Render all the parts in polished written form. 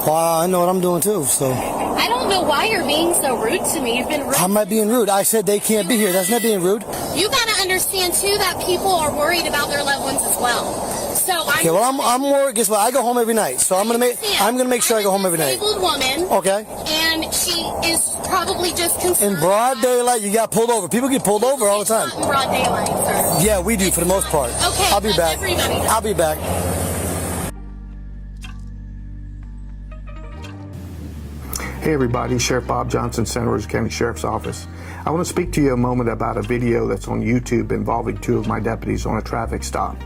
Well, I know what I'm doing too, so. I don't know why you're being so rude to me. You've been rude. How am I being rude? I said they can't be here. That's not being rude. You gotta understand too that people are worried about their loved ones as well. So okay, well I'm worried. Guess what? I go home every night, so I'm gonna make sure I go home every night. Disabled woman. Okay. And she is probably just concerned. In broad daylight, you got pulled over. People get pulled over all the time. Not in broad daylight, sir. Yeah, we do for the most part. Okay. I'll be back. I'll be back. Hey everybody, Sheriff Bob Johnson, Santa Rosa County Sheriff's Office. I want to speak to you a moment about a video that's on YouTube involving two of my deputies on a traffic stop.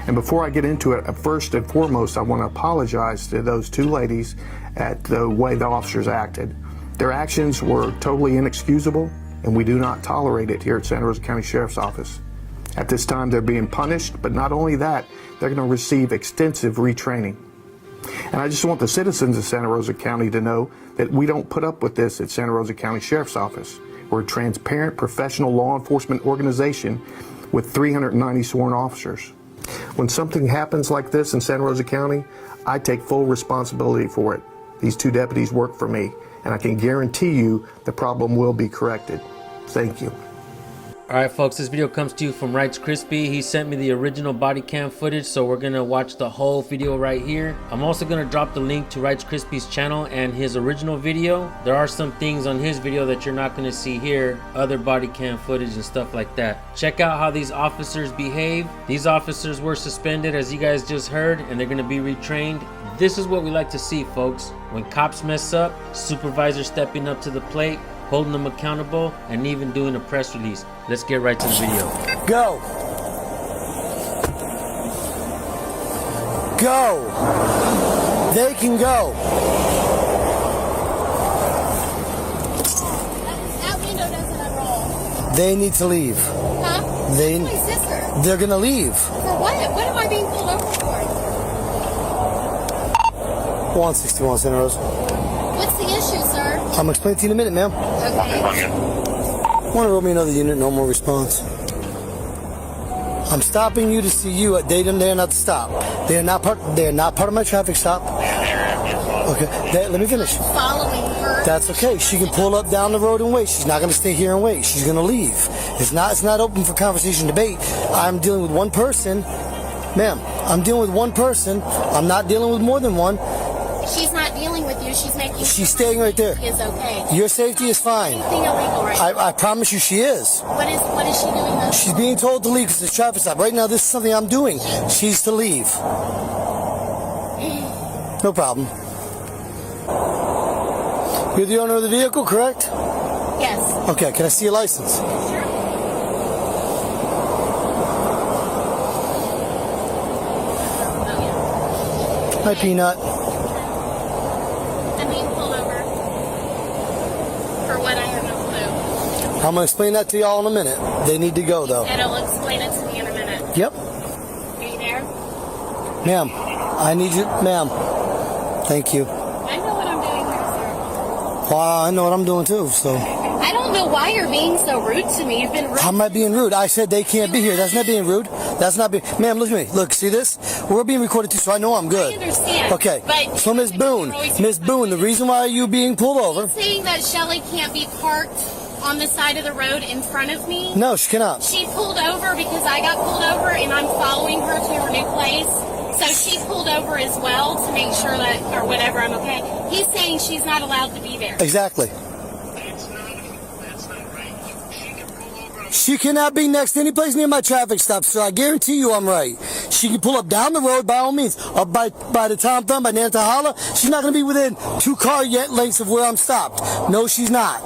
And before I get into it, first and foremost, I want to apologize to those two ladies at the way the officers acted. Their actions were totally inexcusable, and we do not tolerate it here at Santa Rosa County Sheriff's Office. At this time, they're being punished, but not only that, they're going to receive extensive retraining. And I just want the citizens of Santa Rosa County to know that we don't put up with this at Santa Rosa County Sheriff's Office. We're a transparent, professional law enforcement organization with 390 sworn officers. When something happens like this in Santa Rosa County, I take full responsibility for it. These two deputies work for me, and I can guarantee you the problem will be corrected. Thank you. Alright folks, this video comes to you from Rights Crispy. He sent me the original body cam footage, so we're gonna watch the whole video right here. I'm also gonna drop the link to Rights Crispy's channel and his original video. There are some things on his video that you're not gonna see here, other body cam footage and stuff like that. Check out how these officers behave. These officers were suspended, as you guys just heard, and they're gonna be retrained. This is what we like to see, folks. When cops mess up, supervisors stepping up to the plate, holding them accountable, and even doing a press release. Let's get right to the video. Go. Go. They can go. That window doesn't unroll. They need to leave. Huh? My sister. They're gonna leave. For what? What am I being pulled over for? 161 Santa Rosa. What's the issue, sir? I'm gonna explain to you in a minute, ma'am. Okay. Want to roll me another unit? No more response. I'm stopping you to see you. They're not to stop. They're not part of my traffic stop. Okay. Let me finish. Following her. That's okay. She can pull up down the road and wait. She's not going to stay here and wait. She's going to leave. It's not open for conversation, debate. I'm dealing with one person, ma'am. I'm dealing with one person. I'm not dealing with more than one. She's not dealing with you. She's making. She's staying right there. Is okay. Your safety is fine. Anything illegal, right? I promise you, she is. What is she doing though? She's being told to leave because it's a traffic stop. Right now, this is something I'm doing. She's to leave. No problem. You're the owner of the vehicle, correct? Yes. Okay. Can I see your license? Sure. Hi, Peanut. I'm being pulled over for what I have no clue. I'm going to explain that to y'all in a minute. They need to go, though. And it'll explain it to me in a minute. Yep. Are you there? Ma'am, I need you. Ma'am, thank you. I know what I'm doing here, sir. Well, I know what I'm doing, too, so. I don't know why you're being so rude to me. You've been rude. How am I being rude? I said they can't be here. That's not being rude. That's not being... Ma'am, look at me. Look, see this? We're being recorded, too, so I know I'm good. I understand. Okay. But So, Ms. Boone, the reason why you being pulled over... saying that Shelly can't be parked on the side of the road in front of me? No, she cannot. She pulled over because I got pulled over and I'm following her to her new place. So she pulled over as well to make sure that, or whatever, I'm okay. He's saying she's not allowed to be there. Exactly. She cannot be next to any place near my traffic stop, so I guarantee you I'm right. She can pull up down the road by all means. Up by the Tom Thumb, by Nantahala. She's not going to be within 2 car lengths of where I'm stopped. No, she's not.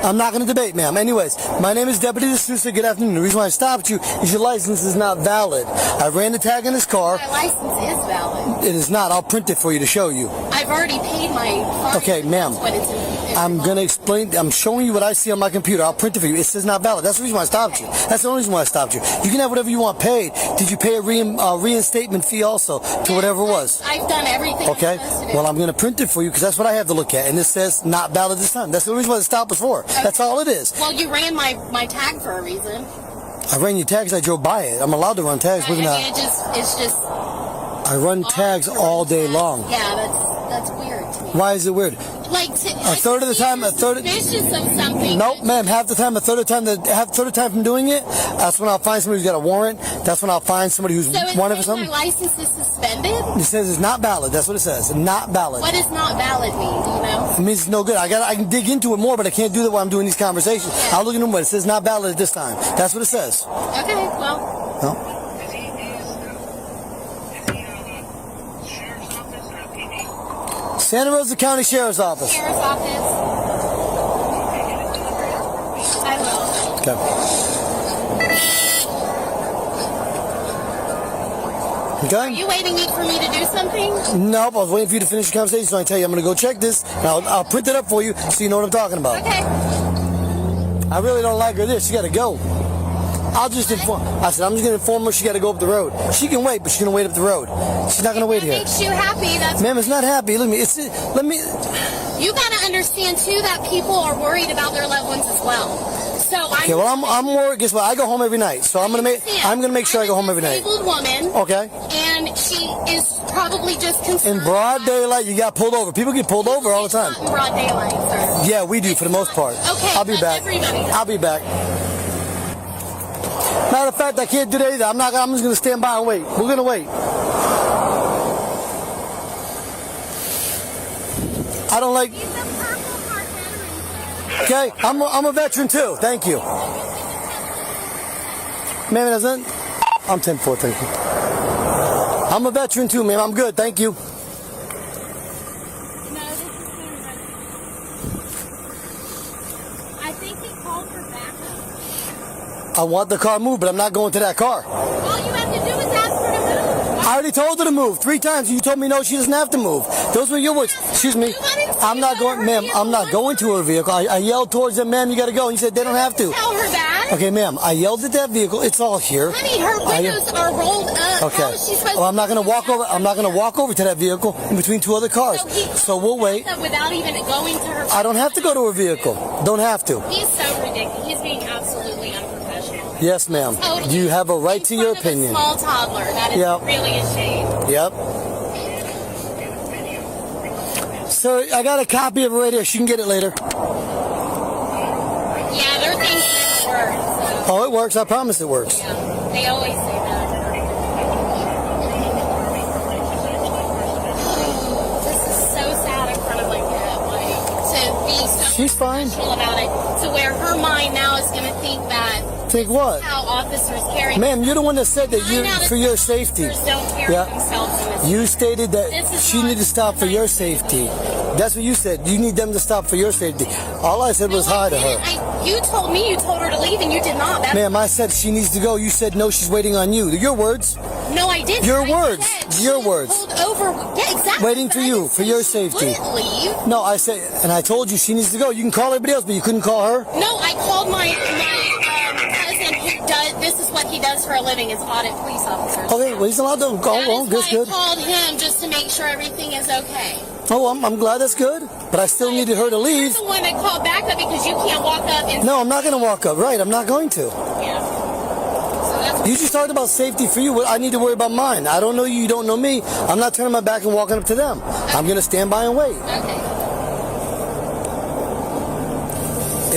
I'm not going to debate, ma'am. Anyways, my name is Deputy D'Souza. Good afternoon. The reason why I stopped you is your license is not valid. I ran the tag in this car. My license is valid. It is not. I'll print it for you to show you. I've already paid my fine. Okay, ma'am. I'm going to explain. I'm showing you what I see on my computer. I'll print it for you. It says not valid. That's the reason why I stopped you. That's the only reason why I stopped you. You can have whatever you want paid. Did you pay a reinstatement fee also to whatever it was? I've done everything. Okay. Well, I'm going to print it for you because that's what I have to look at. And it says not valid this time. That's the reason why the stop was for. Okay. That's all it is. Well, you ran my tag for a reason. I ran your tags. I drove by it. I'm allowed to run tags. It's just. tags. I run tags all day long. Yeah, that's weird to me. Why is it weird? Like A third of the time, suspicious of something. Nope, ma'am. Half the time, a third of the time, from doing it, that's when I'll find somebody who's got a warrant. That's when I'll find somebody who's wanted for something. My license is suspended? It says it's not valid. That's what it says. Not valid. What does not valid mean? Do you know? It means it's no good. I can dig into it more, but I can't do that while I'm doing these conversations. Yeah. I'll look into it. It says not valid at this time. That's what it says. Okay, well. No. Santa Rosa County Sheriff's Office. Sheriff's Office. I will. Okay. Okay. Are you waiting for me to do something? Nope, I was waiting for you to finish the conversation, so I tell you I'm going to go check this, and I'll print it up for you so you know what I'm talking about. Okay. I really don't like her there. She got to go. I'll just inform. I said, I'm just going to inform her she got to go up the road. She can wait, but she's going to wait up the road. She's not going to wait here. That makes you happy. That's Ma'am, it's not happy. Let me. You got to understand, too, that people are worried about their loved ones as well. So Okay, well, I'm worried. Guess what? I go home every night, so I'm gonna make sure I go home every night. I'm a disabled woman. Okay. And she is probably just concerned. In broad daylight, you got pulled over. People get pulled over all the time. Not in broad daylight, sir. Yeah, we do for the most part. Okay, I'll be back. I'll be back. Matter of fact, I can't do that either. I'm just gonna stand by and wait. We're gonna wait. I don't like. Okay, I'm a veteran too. Thank you. Ma'am, doesn't. I'm 10-4, thank you. I'm a veteran too, ma'am. I'm good, thank you. I think he called for backup. I want the car moved, but I'm not going to that car. All you have to do is ask her to move. I already told her to move 3 times. You told me no, she doesn't have to move. Those were your words. Excuse me. I'm not going, ma'am. I'm not going to her vehicle. I yelled towards them, ma'am. You got to go. And you said they don't have to. Tell her that. Okay, ma'am. I yelled at that vehicle. It's all here. Honey, her windows are rolled up. Okay. How is she supposed Well, I'm not going to walk over. I'm not going to walk over to that vehicle in between 2 other cars. So we'll wait. Without even going to her. I don't have to go to her vehicle. Don't have to. He's so ridiculous. He's being absolutely unprofessional. Yes, ma'am. Totally. You have a right to your opinion. A small toddler. That is really a shame. Yep. Sir, I got a copy of it right here. She can get it later. Yeah, their things never work. So. Oh, it works. I promise it works. Yeah, they always say that. This is so sad in front of my kid. Like, to be so She's fine about it, to where her mind now is going to think that. Think what? How officers carry. Ma'am, you're the one that said that for your safety. Don't carry themselves in this. You stated that she needed to stop for your safety. That's what you said. You need them to stop for your safety. All I said was hi to her. You told me you told her to leave, and you did not. Ma'am, I said she needs to go. You said no, she's waiting on you. Your words. No, I didn't. Your words. Your words. Pulled over. Yeah, exactly. Waiting for you, for your safety. Leave. No, I said, and I told you she needs to go. You can call everybody else, but you couldn't call her. No, I called my cousin who does. This is what he does for a living, is audit police officers. Okay, well, he's allowed to go. Oh, that's good. I called him just to make sure everything is okay. Oh, I'm glad that's good, but I still needed her to leave. You're the one that called back up because you can't walk up and. No, I'm not going to walk up. Right, I'm not going to. Yeah. So that's. You just talked about safety for you. I need to worry about mine. I don't know you. You don't know me. I'm not turning my back and walking up to them. Okay. I'm going to stand by and wait. Okay.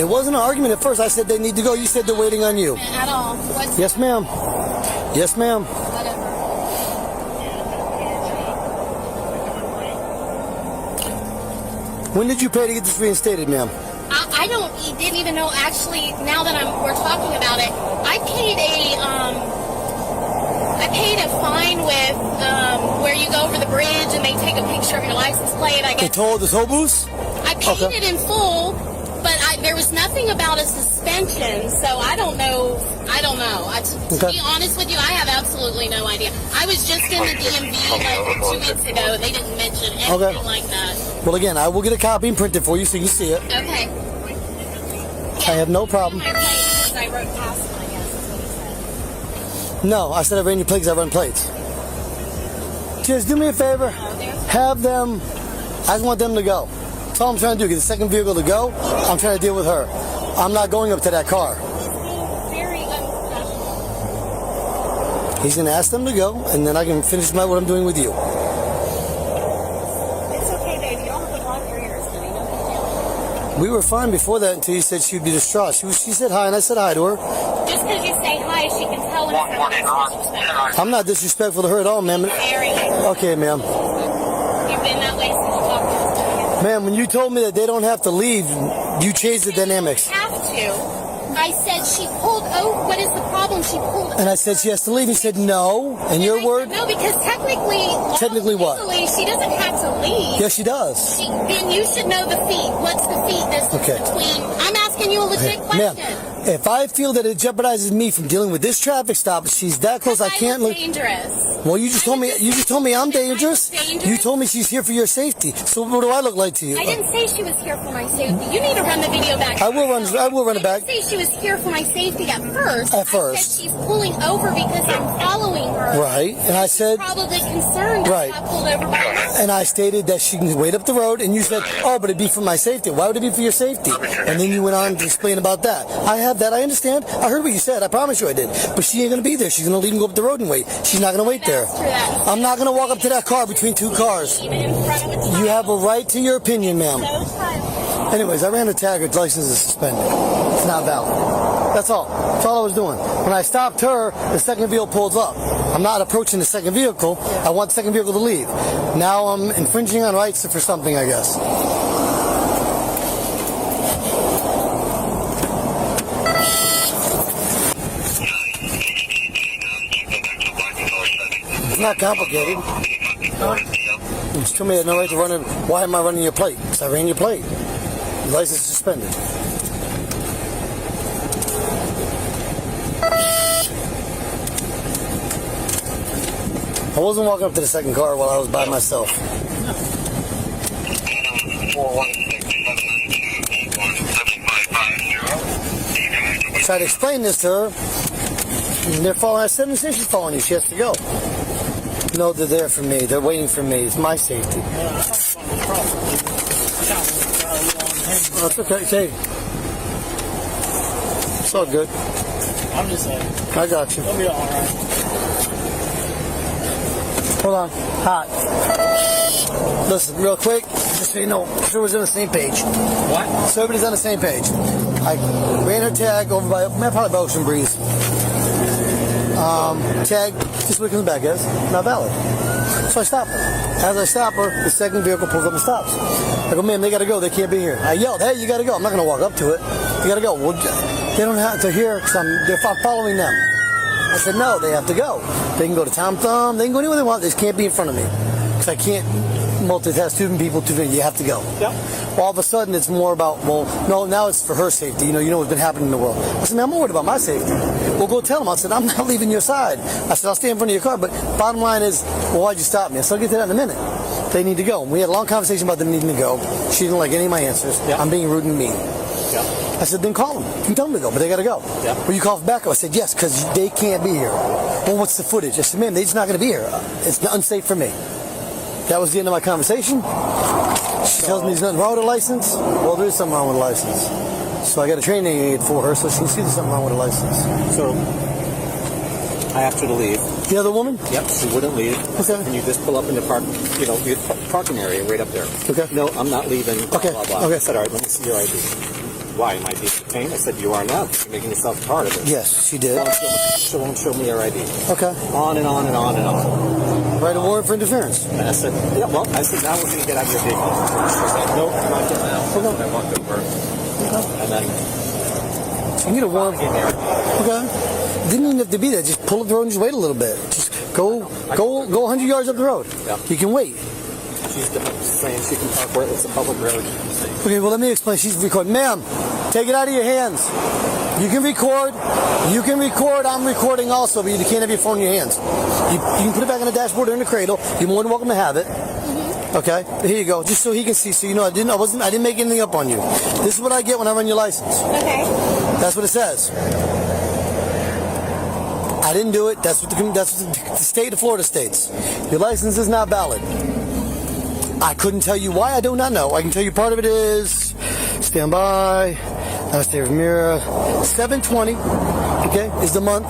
It wasn't an argument at first. I said they need to go. You said they're waiting on you. At all. What's yes, ma'am. Yes, ma'am. Whatever. When did you pay to get this reinstated, ma'am? I didn't even know, actually, now that we're talking about it, I paid a fine with, where you go over the bridge and they take a picture of your license plate, I guess. They told the toll booths? I paid it in full, but there was nothing about a suspension, so I don't know. To be honest with you, I have absolutely no idea. I was just in the DMV like 2 weeks ago. They didn't mention anything like that. Well, again, I will get a copy and print it for you so you can see it. Okay. I have no problem. I wrote past them, I guess, is what he said. No, I said I ran your plates. I run plates. Just do me a favor. Have them. I just want them to go. That's all I'm trying to do. Get the second vehicle to go. I'm trying to deal with her. I'm not going up to that car. Very unprofessional. He's going to ask them to go, and then I can finish what I'm doing with you. It's okay, baby. You don't have to block your ears, honey. No big deal. We were fine before that until you said she'd be distraught. She said hi, and I said hi to her. Just because you say hi, she can tell when something's disrespectful. I'm not disrespectful to her at all, ma'am. Very. Okay, ma'am. You've been that way since you talked to us. Ma'am, when you told me that they don't have to leave, you changed the dynamics. You have to. I said she pulled over. What is the problem? She pulled over. And I said she has to leave. He said no. And your word? No, because technically what? legally, she doesn't have to leave. Yes, she does. Then you should know the feet. What's the feet distance between? I'm asking you a legit question. Ma'am, if I feel that it jeopardizes me from dealing with this traffic stop, she's that close. I can't look. Dangerous. Well, you just told me. You just told me I'm dangerous. You told me she's here for your safety. So what do I look like to you? I didn't say she was here for my safety. You need to run the video back. I will run it back. I didn't say she was here for my safety at first. At first. I said she's pulling over because I'm following her. Right. And I said. Probably concerned. Right. I pulled over by her. And I stated that she can wait up the road, and you said, oh, but it'd be for my safety. Why would it be for your safety? And then you went on to explain about that. I have that. I understand. I heard what you said. I promise you I did. But she ain't going to be there. She's going to leave and go up the road and wait. She's not going to wait there. I'm not going to walk up to that car between two cars. You have a right to your opinion, ma'am. Anyways, I ran a tag. Her license is suspended. It's not valid. That's all. That's all I was doing. When I stopped her, the second vehicle pulls up. I'm not approaching the second vehicle. I want the second vehicle to leave. Now I'm infringing on rights for something, I guess. It's not complicated. You just told me I had no right to run it. Why am I running your plate? Because I ran your plate. Your license is suspended. I wasn't walking up to the second car while I was by myself. I tried to explain this to her. And they're following. I said, she's following you. She has to go. No, they're there for me. They're waiting for me. It's my safety. That's okay. Hey. It's all good. I'm just saying. I got you. It'll be all right. Hold on. Hot. Listen, real quick, just so you know, everybody's on the same page. What? So everybody's on the same page. I ran her tag over by, probably by Ocean Breeze. Tag, just what it comes back as, not valid. So I stop her. As I stop her, the second vehicle pulls up and stops. I go, ma'am, they gotta go. They can't be here. I yelled, hey, you gotta go. I'm not gonna walk up to it. You gotta go. Well, they don't have to hear because they're following them. I said, no, they have to go. They can go to Tom Thumb. They can go anywhere they want. They just can't be in front of me. Because I can't multitask two people. You have to go. Yep. All of a sudden, it's more about, well, no, now it's for her safety. You know what's been happening in the world. I said, man, I'm worried about my safety. Well, go tell them. I said, I'm not leaving your side. I said, I'll stay in front of your car. But bottom line is, well, why'd you stop me? I said, I'll get to that in a minute. They need to go. We had a long conversation about them needing to go. She didn't like any of my answers. Yep. I'm being rude and mean. Yep. I said, then call them. You can tell them to go, but they got to go. Yeah. Well, you call for backup. I said, yes, because they can't be here. Well, what's the footage? I said, man, they're just not going to be here. It's unsafe for me. That was the end of my conversation. She tells me there's nothing wrong with a license. Well, there is something wrong with a license. So I got a training aid for her so she can see there's something wrong with a license. So I asked her to leave. The other woman? Yep, she wouldn't leave. Okay. Can you just pull up in the parking area right up there? Okay. No, I'm not leaving. Blah, Okay. blah, blah. Okay. I said, all right, let me see your ID. Why, am I being detained? I said, you are not. You're making yourself part of it. Yes, she did. She won't show me your ID. Okay. On and on and on and on. Write a warrant for interference. And I said, yeah, well, I said, now we're going to get out of your vehicle. She was like, nope, I'm not getting out. Okay. And I walked over. Okay. And then You need a warrant. Okay. Didn't even have to be there. Just pull up the road and just wait a little bit. Just go 100 yards up the road. Yeah. You can wait. She's saying she can park where it's a public road. Okay, well, let me explain. She's recording. Ma'am, take it out of your hands. You can record. You can record. I'm recording also, but you can't have your phone in your hands. You can put it back on the dashboard or in the cradle. You're more than welcome to have it. Okay, here you go. Just so he can see. So you know, I didn't make anything up on you. This is what I get when I run your license. Okay. That's what it says. I didn't do it. That's what the state of Florida states. Your license is not valid. I couldn't tell you why. I do not know. I can tell you part of it is stand by. State of Mirror 7/20. Okay, is the month.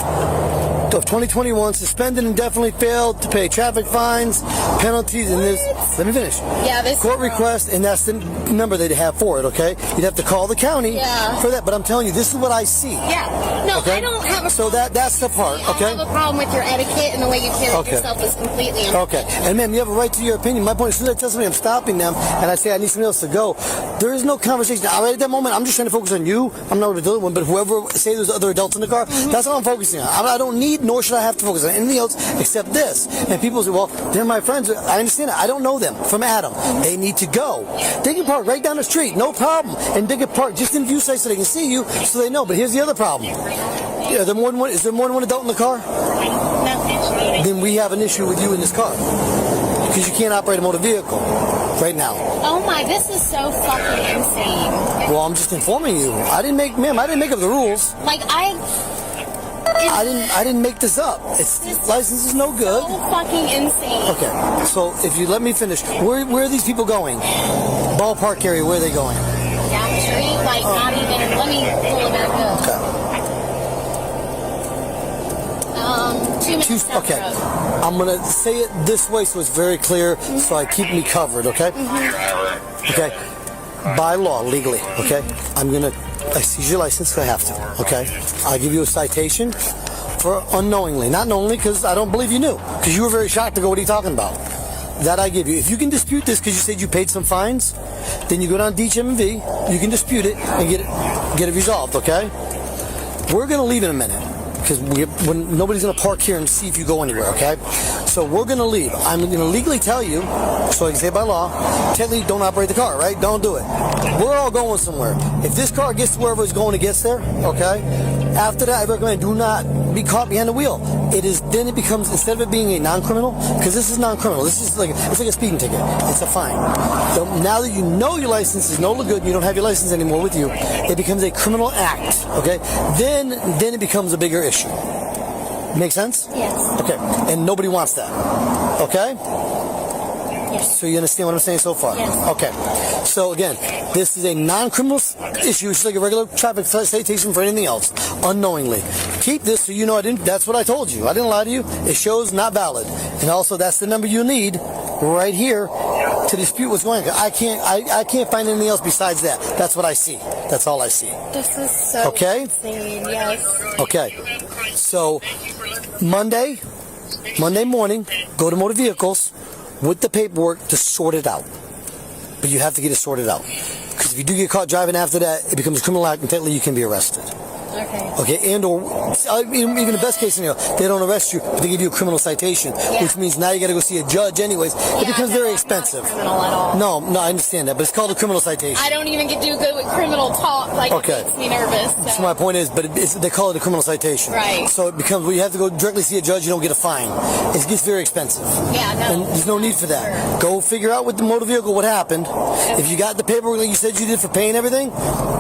of 2021, suspended and indefinitely failed to pay traffic fines, penalties, and this. Let me finish. Yeah, this court request, and that's the number they'd have for it. Okay, you'd have to call the county for that. But I'm telling you, this is what I see. Yeah. No, okay? I don't have a. So that's the part. Okay. I have a problem with your etiquette and the way you carry yourself is completely. Okay. And ma'am, you have a right to your opinion. My point is, as soon as I tell somebody I'm stopping them, and I say I need somebody else to go, there is no conversation. Right at that moment, I'm just trying to focus on you. I'm not the other one, but whoever, say there's other adults in the car, that's all I'm focusing on. I don't need, nor should I have to focus on anything else except this. And people say, well, they're my friends. I understand it. I don't know them from Adam. They need to go. They can park right down the street, no problem. And they can park just in view sight so they can see you, so they know. But here's the other problem. Is there more than one adult in the car? Then we have an issue with you in this car. Because you can't operate a motor vehicle right now. Oh my, this is so fucking insane. Well, I'm just informing you. I didn't make up the rules. Like I didn't make this up. License is no good. So fucking insane. Okay, so if you let me finish, where are these people going? Ballpark area, where are they going? Down the street, like not even. Let me pull it back up. Okay. 2 minutes down the Okay. road. I'm gonna say it this way so it's very clear, so I keep me covered. Okay. Okay. By law, legally. Okay. I seize your license. I have to. Okay. I'll give you a citation for unknowingly, not knowingly, because I don't believe you knew, because you were very shocked to go. What are you talking about? That I give you. If you can dispute this because you said you paid some fines, then you go down to DHMV. You can dispute it and get it resolved. Okay. We're gonna leave in a minute, because nobody's going to park here and see if you go anywhere, okay? So we're going to leave. I'm going to legally tell you, so I can say by law, technically don't operate the car, right? Don't do it. We're all going somewhere. If this car gets to wherever it's going, it gets there, okay? After that, I recommend do not be caught behind the wheel. Then it becomes, instead of it being a non-criminal, because this is non-criminal, it's like a speeding ticket. It's a fine. So now that you know your license is no good and you don't have your license anymore with you, it becomes a criminal act, okay? Then it becomes a bigger issue. Make sense? Yes. Okay. And nobody wants that. Okay? Yes. So you understand what I'm saying so far? Yes. Okay. So again, this is a non-criminal issue. It's like a regular traffic citation for anything else, unknowingly. Keep this so you know that's what I told you. I didn't lie to you. It shows not valid. And also that's the number you need right here to dispute what's going on. I can't find anything else besides that. That's what I see. That's all I see. This is so insane. Yes. Okay. So Monday morning, go to motor vehicles with the paperwork to sort it out. But you have to get it sorted out. Because if you do get caught driving after that, it becomes a criminal act and technically you can be arrested. Okay. Okay, and or even the best case scenario, they don't arrest you, but they give you a criminal citation, which means now you got to go see a judge anyways. It becomes very expensive. Not criminal at all. No, I understand that, but it's called a criminal citation. I don't even get do good with criminal talk. Like it makes me nervous. So my point is, but they call it a criminal citation. Right. So it becomes, you have to go directly see a judge, you don't get a fine. It gets very expensive. Yeah, no. And there's no need for that. Go figure out with the motor vehicle what happened. If you got the paperwork like you said you did for paying everything,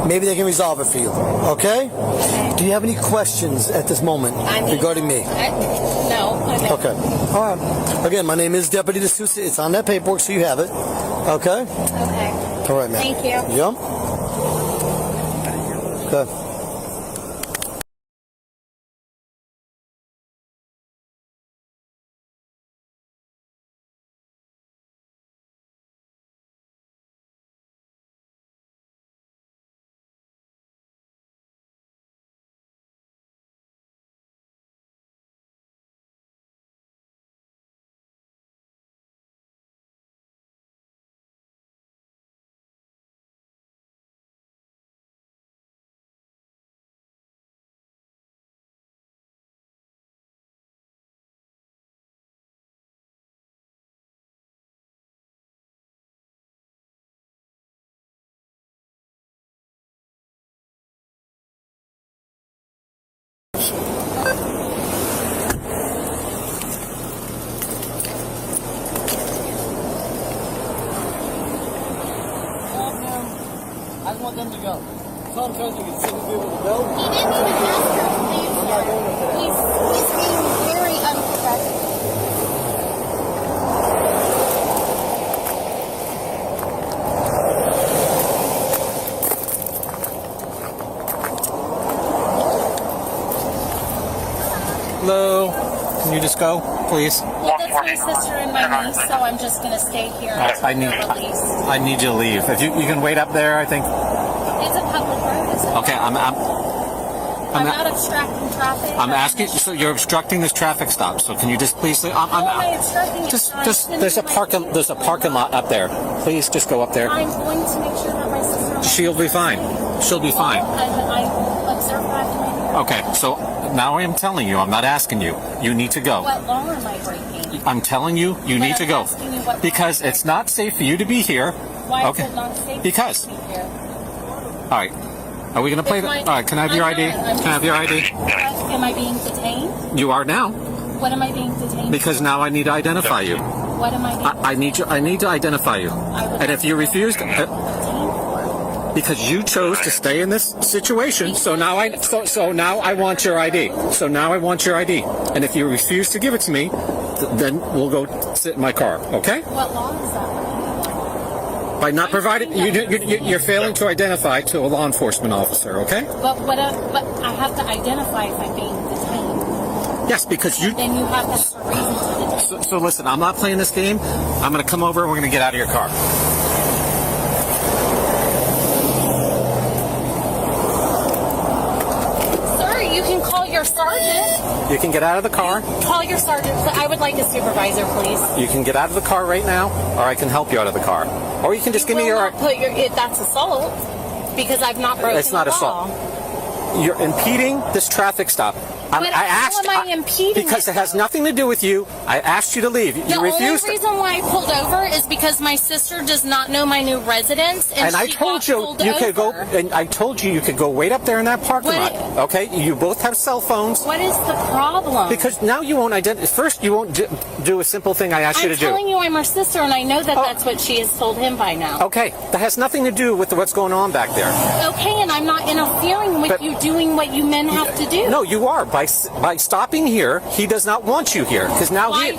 maybe they can resolve it for you. Okay? Do you have any questions at this moment regarding me? No. Okay. All right. Again, my name is Deputy D'Souza. It's on that paperwork, so you have it. Okay? Okay. All right, man. Thank you. Yep. Okay. I just want them to go. Tom tells you can sit and be able to go. He didn't even ask her to leave. I'm not going with that. He's being very unprofessional. Hello. just go, please? Well, that's my sister and my niece, so I'm just going to stay here I until they're released. I need you to leave. If you can wait up there, I think. It's a public road, isn't it? Okay, I'm not obstructing traffic. I'm asking. So you're obstructing this traffic stop. So can you just please? How am I obstructing it? There's a parking lot up there. Please just go up there. I'm going to make sure that my sister. She'll be fine. She'll be fine. I observe that to my ear. Okay, so now I am telling you. I'm not asking you. You need to go. What law am I breaking? I'm telling you. You need to go asking you what because law. it's not safe for you to be here. Why Okay. is it not safe Because. to be here? All right. Are we going to play that? All right. Can I have your ID? Can I have your ID? Am I being detained? You are now. What am I being detained Because now I need to identify you. What am I being I need you. I need to identify you. And if you refuse, detained for? because you chose to stay in this situation, so now I want your ID. So now I want your ID. And if you refuse to give it to me, then we'll go sit in my car. Okay? What law is that? By not providing, you're failing to identify to a law enforcement officer. Okay? But I have to identify if I'm being detained. Yes, because you. Then you have to have a reason to detain. So listen, I'm not playing this game. I'm going to come over and we're going to get out of your car. Sir, you can call your sergeant. You can get out of the car. Call your sergeant. I would like a supervisor, please. You can get out of the car right now, or I can help you out of the car. Or you can just give me your... That's assault, because I've not broken It's not the law. assault. You're impeding this traffic stop. How am I impeding because it has nothing to do with you. I asked you to leave. You refused. The only reason why I pulled over is because my sister does not know my new residence, and I told you could go. And I told you could go wait up there in that parking lot. Okay, you both have cell phones. What is the problem? Because now you won't identify. First, you won't do a simple thing I asked you to do. I'm telling you, I'm her sister, and I know that that's what she has told him by now. Okay, that has nothing to do with what's going on back there. Okay, and I'm not interfering with you doing what you men have to do. No, you are. By stopping here, he does not want you here. Because now Why?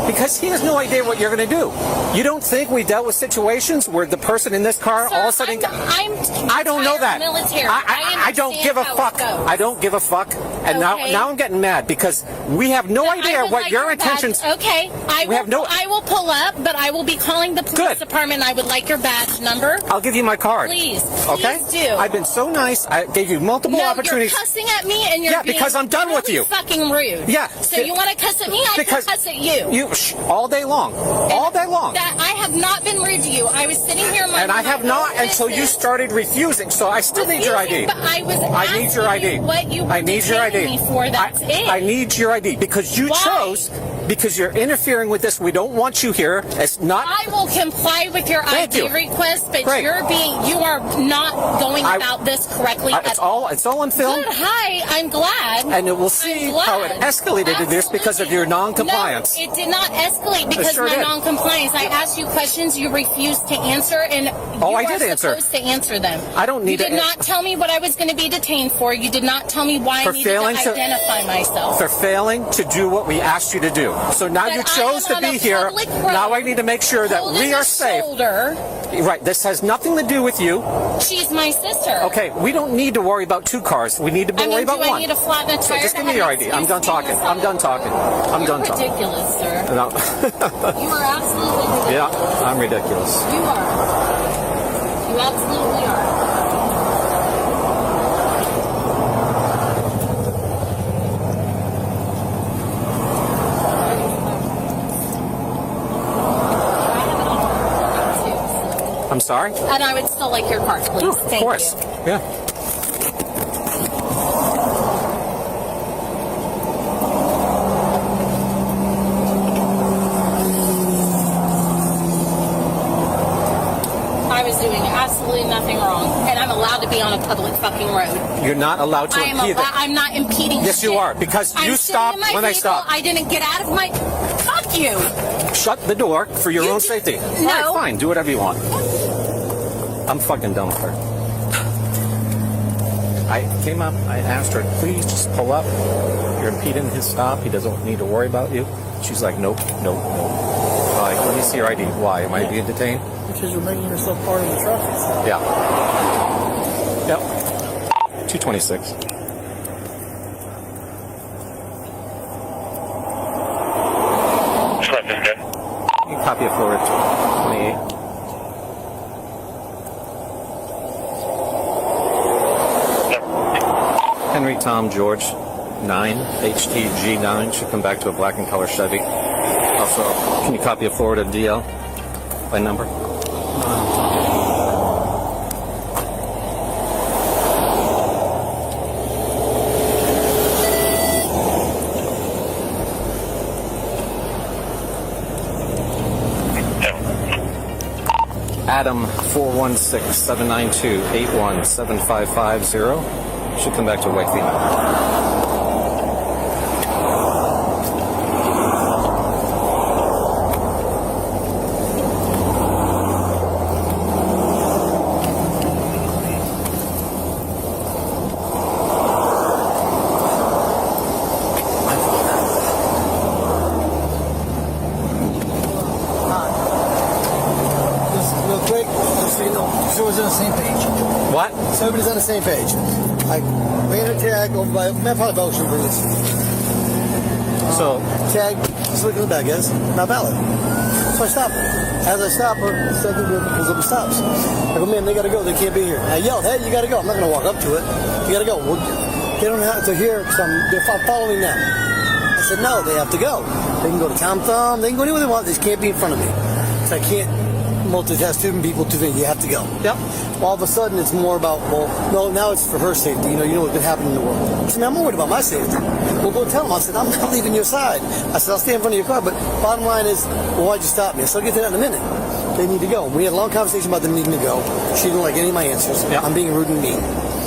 because he has no idea what you're going to do. You don't think we dealt with situations where the person in this car Sir, all of a sudden... I don't know that. Military. I don't give a fuck. I don't give a fuck. And now I'm getting mad because we have no idea what your intentions... Okay, I will pull up, but I will be calling the police department. I would like your badge number. I'll give you my card. Please. Okay? Please do. I've been so nice. I gave you multiple opportunities. You're cussing at me and you're being because I'm done with you. Fucking rude. Yeah. So you want to cuss at me? I can cuss at you. All day long. All day long. I have not been rude to you. I was sitting here in my... And I have not until you started refusing. So I still need your ID. But I was need your ID. What you were I need your ID. Me for. That's it. I need your ID because you chose... Because you're interfering with this. We don't want you here. It's not... I will comply with your ID request, but you are not going about this correctly at all. It's all on film. Good. Hi. I'm glad. And we'll see how it escalated to this because of your non-compliance. No, it did not escalate because of my non-compliance. I asked you questions you refused to answer, and I did answer. Supposed to answer them. I don't need You did not tell me what I was going to be detained for. You did not tell me why I needed to identify myself. For failing to do what we asked you to do. So now you chose to be here. Now I need to make sure that we are safe. Right. This has nothing to do with you. She's my sister. Okay. We don't need to worry about two cars. We need to worry about one. I need to flatten a tire? So just give me your ID. I'm done talking. I'm done talking. I'm done talking. You're ridiculous, sir. No. You are absolutely ridiculous. Yeah, I'm ridiculous. You are. You absolutely are. I'm sorry? And I would still like your card, please. Of course. Yeah. I was doing absolutely nothing wrong, and I'm allowed to be on a public fucking road. You're not allowed to impede. I'm not impeding. Yes, you are, because you stopped when I stopped. I didn't get out of my... Fuck you! Shut the door for your own safety. No. All right, fine. Do whatever you want. I'm fucking done with her. I came up, I asked her, please just pull up. You're impeding his stop. He doesn't need to worry about you. She's like, nope, nope, nope. Like, let me see your ID. Why? Am I being detained? Because you're making yourself part of the traffic stop. Yeah. Yep. 226. copy it forward to me? Henry Tom George 9 HTG9 should come back to a black and color Chevy. Also, can you copy it forward to DL by number? Adam 416-792-817550 should come back to white female. So everybody's on the same page. I ran a tag over by probably Belgium for this. So tag, just look at the bag, guys. Not valid. So I stop her. As I stop her, second vehicle pulls up and stops. I go, man, they gotta go. They can't be here. I yelled, hey, you gotta go. I'm not gonna walk up to it. You gotta go. Well, they don't have to hear because they're following them. I said, no, they have to go. They can go to Tom Thumb. They can go anywhere they want. They just can't be in front of me. So I can't multitask two people, two things. You have to go. Yep. All of a sudden, it's more about, well, no, now it's for her safety. You know what's been happening in the world. I said, man, I'm worried about my safety. Well, go tell them. I said, I'm not leaving your side. I said, I'll stay in front of your car, but bottom line is, well, why'd you stop me? I said, I'll get to that in a minute. They need to go. We had a long conversation about them needing to go. She didn't like any of my answers. Yep. I'm being rude and mean.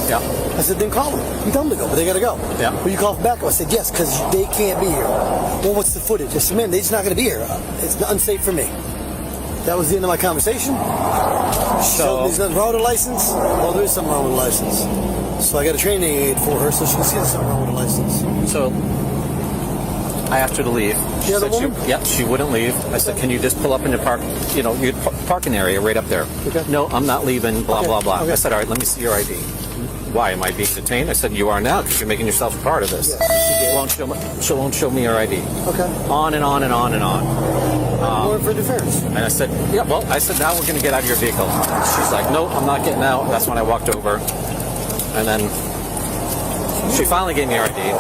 Yeah. I said, then call them. You tell them to go, but they got to go. Yeah. Will you call for backup? I said, yes, because they can't be here. Well, what's the footage? I said, man, they're just not going to be here. It's unsafe for me. That was the end of my conversation. So there's nothing wrong with the license. Well, there is something wrong with the license. So I got a training aid for her so she can see there's something wrong with the license. So I asked her to leave. She The other said woman? she wouldn't leave. I said, can you just pull up in the your parking area right up there? Okay. No, I'm not leaving, blah, Okay. blah, blah. Okay. I said, all right, let me see your ID. Why, am I being detained? I said, you are now because you're making yourself a part of this. Yes, she did. She won't show me her ID. Okay. On and on and on and on. More for defense. And I said, yeah, well, I said, now we're going to get out of your vehicle. She's like, nope, I'm not getting out. That's when I walked over. And then she finally gave me her ID.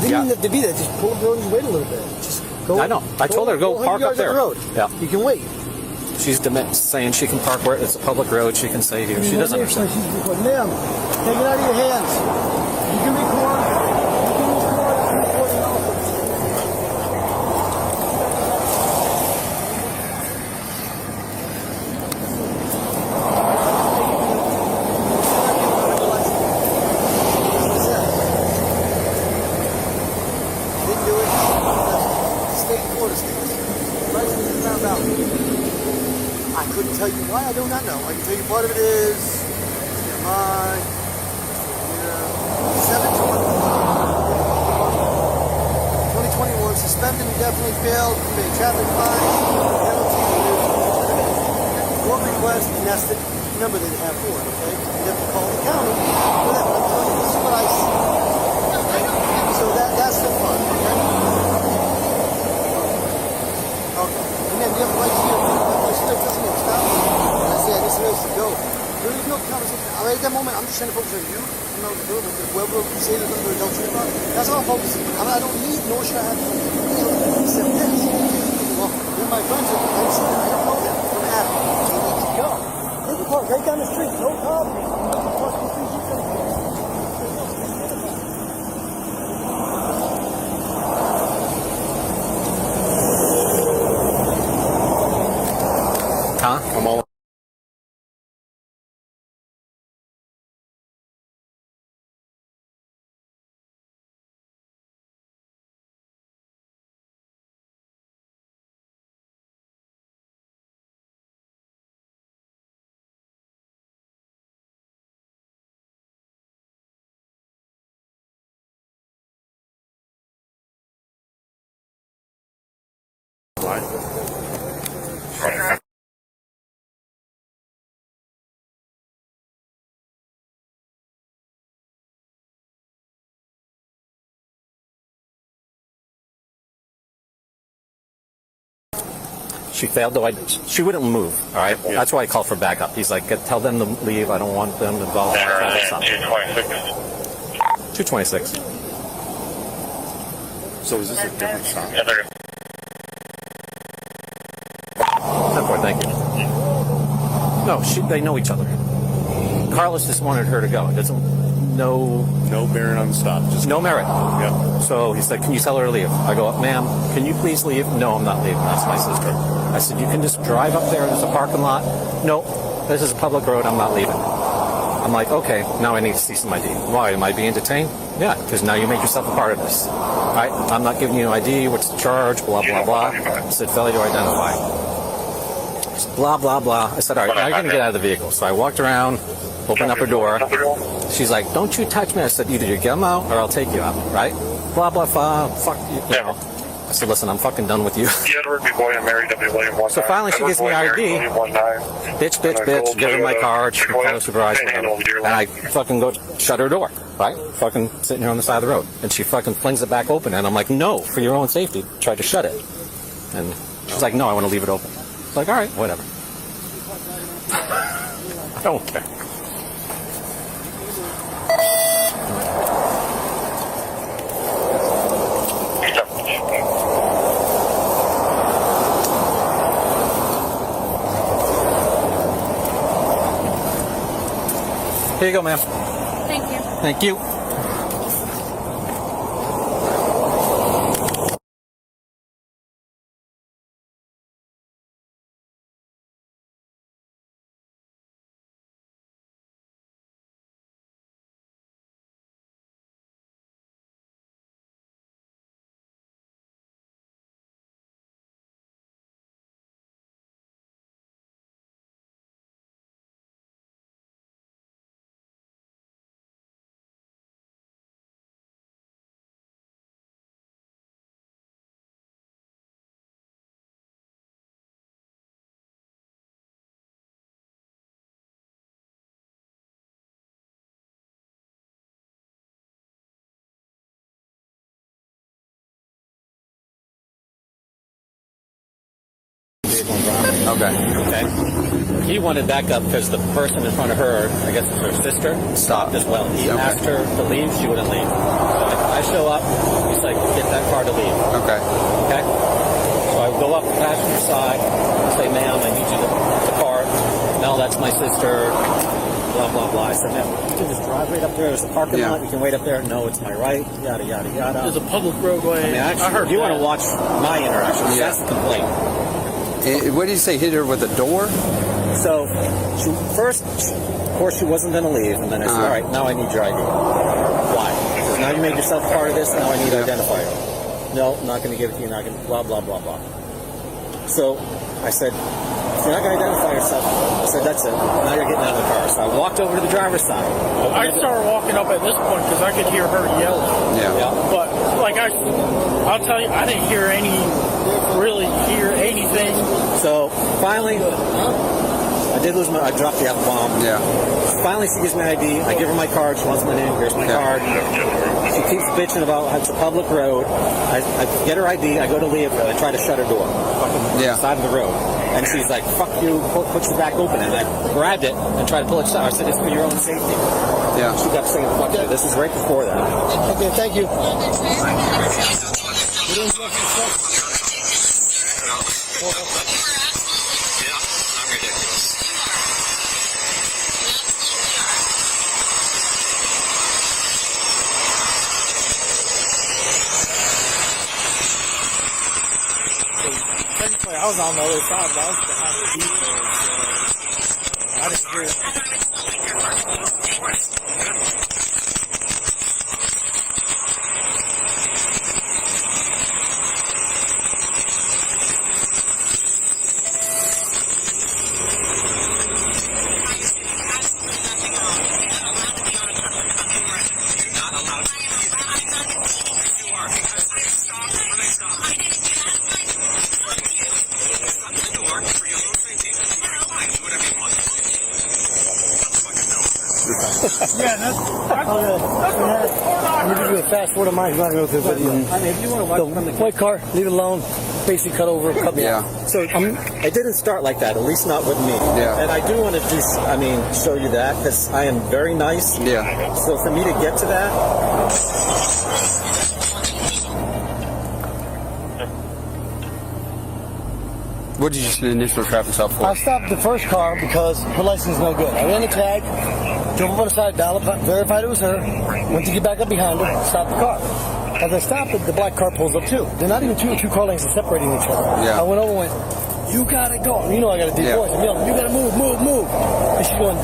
Didn't even have to be there. Just pull up the road and just wait a little bit. Just go. I know. I told her to go park up there. The road. Yeah. You can wait. She's saying she can park where it's a public road. She can stay here. She doesn't understand. She's recording. Ma'am, take it out of your hands. You can record. I'm recording also. Didn't do it. State court is license is not valid. I couldn't tell you why. I do not know. I can tell you part of it is my 2021 suspended and definitely failed to pay traffic fine, penalty, court request, and that's the number they have for it, okay? You have to call the county for that, but I'm telling you, this is what I see. Okay? So that's the fun, okay? Okay. And then you have the right to your doesn't get stopped. And I say, I just supposed to go. There is no conversation. Right at that moment, I'm just trying to focus on you. I'm not doing it. Whoever you say there's nothing to tell you about, that's all I'm focusing on. I don't need, nor should I have anything else except this. Well, you're my friends. I don't know them from Adam. So you need to go. They can park right down the street. No problem. Park the street. You can go. Huh? I'm all. She failed to she wouldn't move, all right? Yeah. That's why I called for backup. He's like, tell them to leave. I don't want them involved. 226. So is this a different stop? Yeah, 10-4, thank you. No, they know each other. Carlos just wanted her to go. It doesn't... No bearing on the stop. Just no merit. Yep. So he said, can you tell her to leave? I go, ma'am, can you please leave? No, I'm not leaving. That's my sister. I said, you can just drive up there. There's a parking lot. No, this is a public road. I'm not leaving. I'm like, okay, now I need to see some ID. Why? Am I being detained? Yeah, because now you made yourself a part of this. All right? I'm not giving you an ID. What's the charge? Blah, blah, blah. I said, failure to identify. Blah, blah, blah. I said, all right, now you're going to get out of the vehicle. So I walked around, opened up her door. She's like, don't you touch me. I said, either you get them out or I'll take you out, right? Blah, blah, blah. Fuck you. You know. I said, listen, I'm fucking done with you. So finally she gives me ID. Bitch, give her my card. She can follow supervisor. And I fucking go shut her door, right? Fucking sitting here on the side of the road. And she fucking flings it back open. And I'm like, no, for your own safety, try to shut it. And she's like, no, I want to leave it open. It's like, all right, whatever. Don't care. Here you go, ma'am. Thank you. Thank you. Okay. He wanted backup because the person in front of her, I guess it's her sister, stopped as well. He asked her to leave, she wouldn't leave. So I show up, he's like, get that car to leave. Okay. So I go up the passenger side, say, ma'am, I need you to depart. No, that's my sister. Blah, blah, blah. I said, ma'am, you can just drive right up there. There's a parking lot. You can wait up there. No, it's my right. Yada, yada, yada. There's a public roadway. I mean, actually, I heard you want to watch my interaction. That's the complaint. What did you say, hit her with a door? So, of course, she wasn't going to leave, and then I said, all right, now I need your ID. Why? Because now you made yourself part of this, now I need to identify you. No, I'm not going to give it to you, not going to, blah, blah, blah, blah. So, I said, if you're not going to identify yourself, I said, that's it. Now you're getting out of the car. So I walked over to the driver's side. I started walking up at this point because I could hear her yelling. Yeah. But, like, I'll tell you, I didn't really hear anything. So finally, I dropped the F-bomb. Yeah. Finally, she gives me ID. I give her my card. She wants my name. Here's my card. She keeps bitching about it's a public road. I get her ID. I go to leave her. I try to shut her door. Fucking side of the road. And she's like, fuck you, puts it back open. And I grabbed it and tried to pull it shut. I said, it's for your own safety. Yeah. She kept saying, fuck you. This is right before that. Okay, thank you. Technically, I was on the other side, but I was behind the details, so I didn't hear it. Yeah, that's I'm going to do a fast forward of mine. I'm not going to go through the video. I mean, if you want to watch White car, leave it alone. basically cut me Yeah. off. So it didn't start like that, at least not with me. Yeah. And I do want to show you that because I am very nice. Yeah. So for me to get to that. What did you initial traffic stop for? I stopped the first car because her license is no good. I ran the tag, drove up on the side, verified it was her, went to get back up behind her, stopped the car. As I stopped it, the black car pulls up too. They're not even two car lanes are separating each other. Yeah. I went over and went, you gotta go. You know I got a deep voice. I'm yelling, you gotta move. And she's going,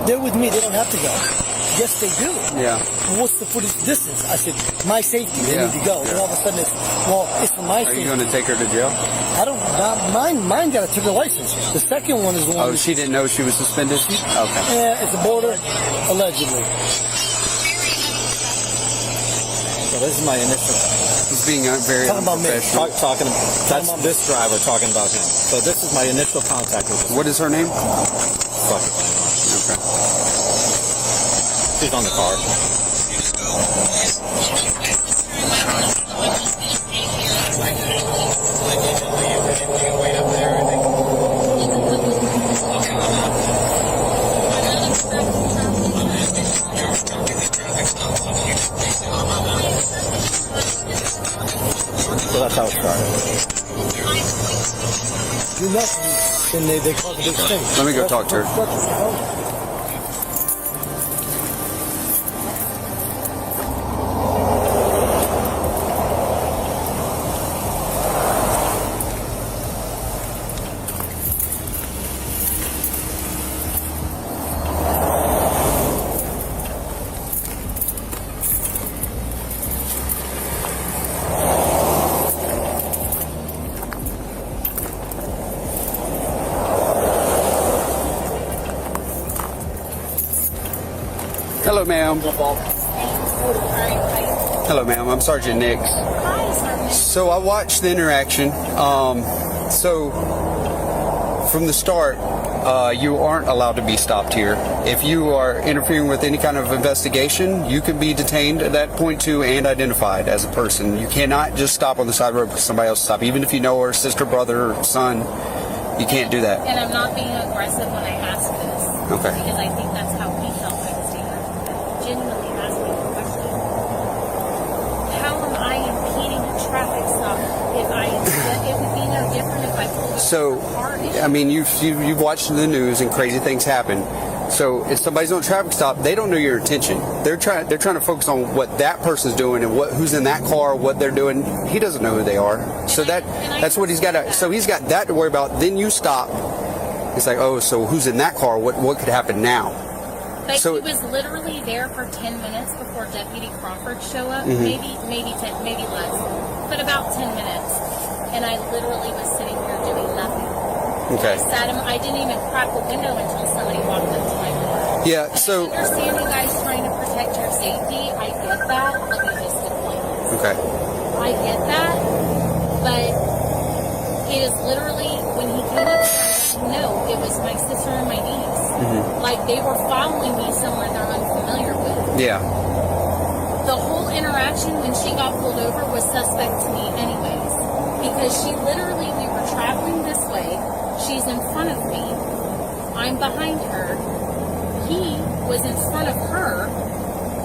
they're with me, they don't have to go. Yes, they do. Yeah. Well, what's the footage distance? I said, my safety, they need to go. And all of a sudden it's for my safety. Are you going to take her to jail? I don't, mine got a ticket license. The second one is the one. Oh, she didn't know she was suspended? Okay. Yeah, it's a border, allegedly. So this is my initial. He's being very unprofessional. That's this driver talking about him. So this is my initial contact with him. What is her name? Fuck it. Okay. She's on the car. So that's how it started. Do nothing, and they cause a big thing. Let me go talk to her. Hello, ma'am. Hello, ma'am. I'm Sergeant Nix. So I watched the interaction. So from the start, you aren't allowed to be stopped here. If you are interfering with any kind of investigation, you can be detained at that point too and identified as a person. You cannot just stop on the side of the road because somebody else stopped. Even if you know her sister, brother, or son, you can't do that. And I'm not being aggressive when I ask this. Okay. Because I think that's how he felt I was being genuinely asking a question. How am I impeding a traffic stop if it would be no different if I pulled So, I mean, you've watched the news and crazy things happen. So if somebody's on a traffic stop, they don't know your intention. They're trying to focus on what that person's doing and who's in that car, what they're doing. He doesn't know who they are. So that's what he's got to. So he's got that to worry about. Then you stop. It's like, oh, so who's in that car? What could happen now? But So- he was literally there for 10 minutes before Deputy Crawford showed up. Mm-hmm. Maybe 10, maybe less, but about 10 minutes. And I literally was sitting here doing nothing. Okay. I didn't even crack the window until somebody walked up to my door. Yeah. And So. I understand you guys trying to protect your safety. I get that. Let me just explain this. Okay. I get that, but it is literally when he came up there, no, it was my sister and my niece. Like they were following me somewhere they're unfamiliar with. Yeah. The whole interaction when she got pulled over was suspect to me anyways. Because we were traveling this way, she's in front of me, I'm behind her, he was in front of her,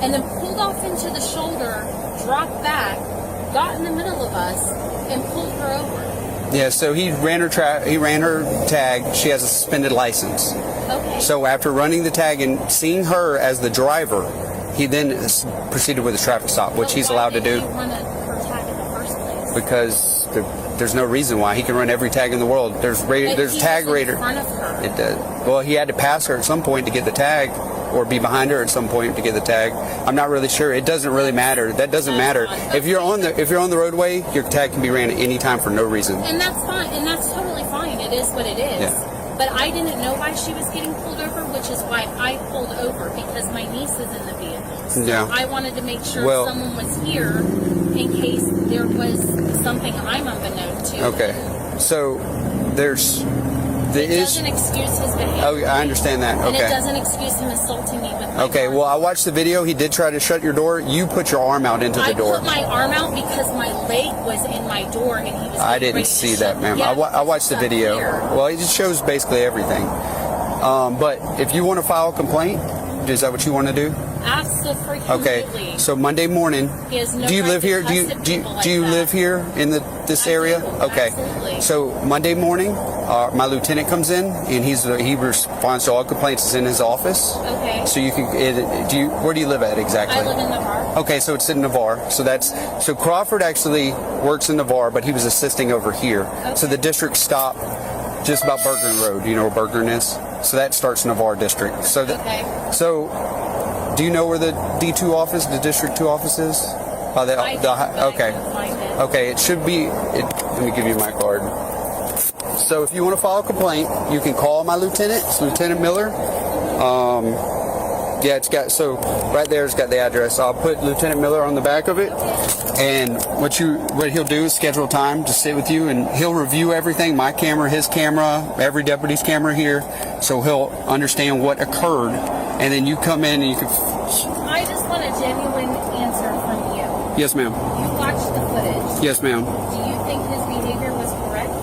and then pulled off into the shoulder, dropped back, got in the middle of us, and pulled her over. Yeah. So he ran her tag. She has a suspended license. Okay. So after running the tag and seeing her as the driver, he then proceeded with a traffic stop, which he's allowed to do. Why did he run her tag in the first place? Because there's no reason why. He can run every tag in the world. There's tag was radar. in front of her. It does. Well, he had to pass her at some point to get the tag, or be behind her at some point to get the tag. I'm not really sure. It doesn't really matter. That doesn't matter. If you're on the roadway, your tag can be ran at any time for no reason. And that's fine, and that's totally fine. It is what it is. Yeah. But I didn't know why she was getting pulled over, which is why I pulled over, because my niece is in the vehicle. So Yeah. I wanted to make sure Well- someone was here in case there was something I'm unbeknown to. Okay. So there's It doesn't excuse his behavior. Oh, I understand that. And it Okay. doesn't excuse him assaulting me with my Okay, car. well, I watched the video. He did try to shut your door. You put your arm out into the door. I put my arm out because my leg was in my door and he was I getting ready didn't to see shut that, me. ma'am. Yeah, I watched the it's up video. here. Well, it just shows basically everything. But if you want to file a complaint, is that what you want to do? Absolutely. Okay. So Monday morning. He has no Do you right live to here? cuss at people like Do you that. live here in this I area? do, Okay. absolutely. So Monday morning, my lieutenant comes in and he responds to all complaints. It's in his office. Okay. So you can. Where do you live at exactly? I live in Navarre. Okay, so it's in Navarre. So Crawford actually works in Navarre, but he was assisting over here. Okay. So the district stopped just about Bergeron Road. You know where Bergeron is? So that starts Navarre district. So Okay. So do you know where the D2 office, the District 2 office is? I do, but I Okay. can't find it. Okay, it should be. Let me give you my card. So if you want to file a complaint, you can call my lieutenant. It's Lieutenant Miller. Yeah, it's got, so right there it's got the address. I'll put Lieutenant Miller on the back of it. And what he'll do is schedule time to sit with you, and he'll review everything, my camera, his camera, every deputy's camera here. So he'll understand what occurred. And then you come in and you can. I just want a genuine answer from you. Yes, ma'am. You watched the footage. Yes, ma'am. Do you think his behavior was correct?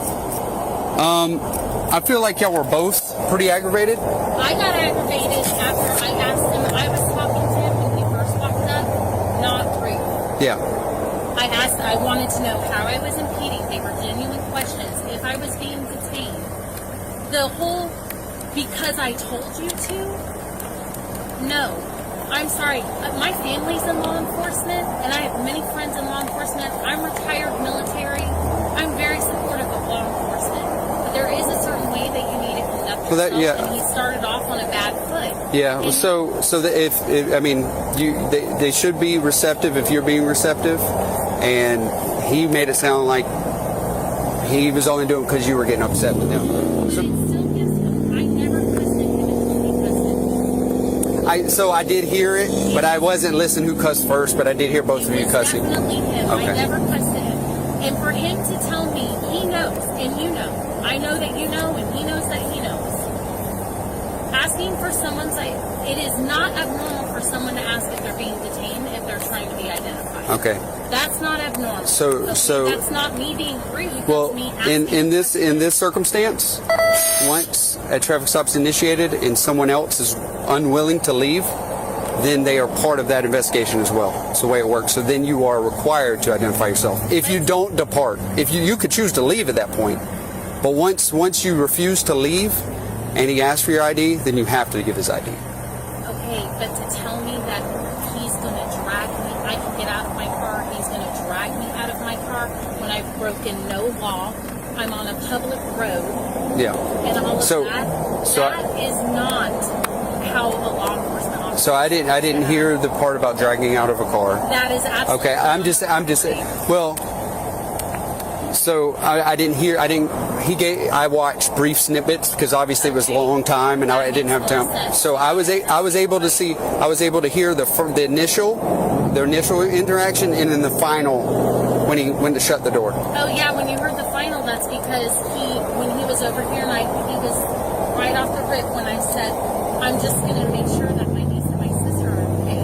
I feel like y'all were both pretty aggravated. I got aggravated after I asked him. I was talking to him when he first walked up, not rude. Yeah. I wanted to know how I was impeding. They were genuine questions. If I was being detained. The whole, because I told you to? No. I'm sorry. My family's in law enforcement, and I have many friends in law enforcement. I'm retired military. I'm very supportive of law enforcement. But there is a certain way that you need to conduct yourself, and he started off on a bad foot. Yeah. And They should be receptive if you're being receptive, and he made it sound like he was only doing it because you were getting upset with him. It still gives him. I never cussed at him until he cussed at me. So I did hear it, but I wasn't listening who cussed first, but I did hear both of you cussing. Definitely him. Okay. I never cussed at him. And for him to tell me he knows and you know, I know that you know and he knows that he knows. Asking for someone's, it is not abnormal for someone to ask if they're being detained if they're trying to be identified. Okay. That's not abnormal. So that's not me being rude. Well, that's me asking in this circumstance, once a traffic stop's initiated and someone else is unwilling to leave, then they are part of that investigation as well. It's the way it works. So then you are required to identify yourself. If you don't depart, if you could choose to leave at that point, but once you refuse to leave and he asks for your ID, then you have to give his ID. Okay, but to tell me that he's going to drag me, I can get out of my car, he's going to drag me out of my car when I've broken no law, I'm on a public road, Yeah. and all of that is not how a law enforcement officer. So I didn't hear the part about dragging out of a car. That is absolutely. Okay, I'm just well. So I didn't hear. I watched brief snippets because obviously it was a long time and I didn't have time. So I was able to see. I was able to hear the initial interaction and then the final when he went to shut the door. Oh yeah, when you heard the final, that's because when he was over here and he was right off the rip when I said, I'm just going to make sure that my niece and my sister are okay.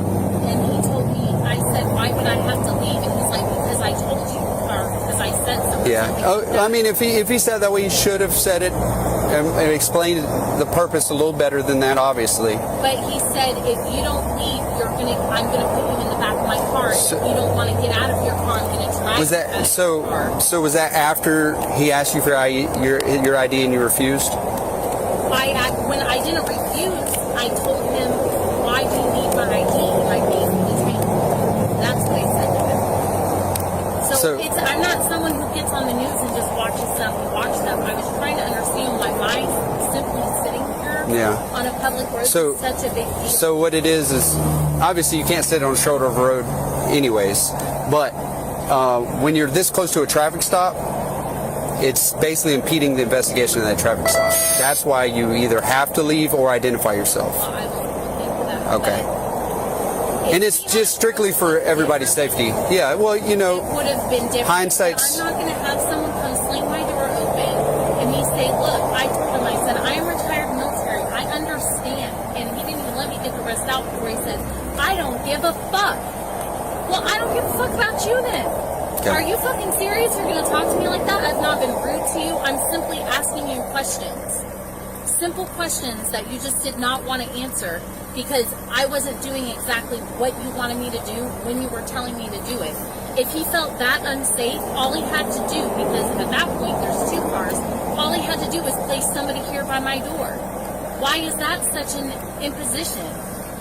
And he told me, I said, why would I have to leave? And he's like, because I told you, or because I said so. Yeah. I mean, if he said that way, he should have said it and explained the purpose a little better than that, obviously. But he said, if you don't leave, I'm going to put you in the back of my car. If you don't want to get out of your car, I'm going to drag you out of your car. So was that after he asked you for your ID and you refused? When I didn't refuse, I told him, why do you need my ID? My being detained. That's what I said to him. So I'm not someone who gets on the news and just watches stuff and watch stuff. I was trying to understand why my simply sitting here on a public road is such a big deal. So what it is obviously you can't sit on the shoulder of a road anyways, but when you're this close to a traffic stop, it's basically impeding the investigation of that traffic stop. That's why you either have to leave or identify yourself. I was looking for that. Okay. And it's just strictly for everybody's safety. Yeah, well, It would have been different. hindsight's... I'm not going to have someone come sling my door open and me say, look, I told him I a fuck. Well, I don't give a fuck about you then. Okay. Are you fucking serious? You're going to talk to me like that? I've not been rude to you. I'm simply asking you questions. Simple questions that you just did not want to answer because I wasn't doing exactly what you wanted me to do when you were telling me to do it. If he felt that unsafe, all he had to do, because at that point there's 2 cars, all he had to do was place somebody here by my door. Why is that such an imposition?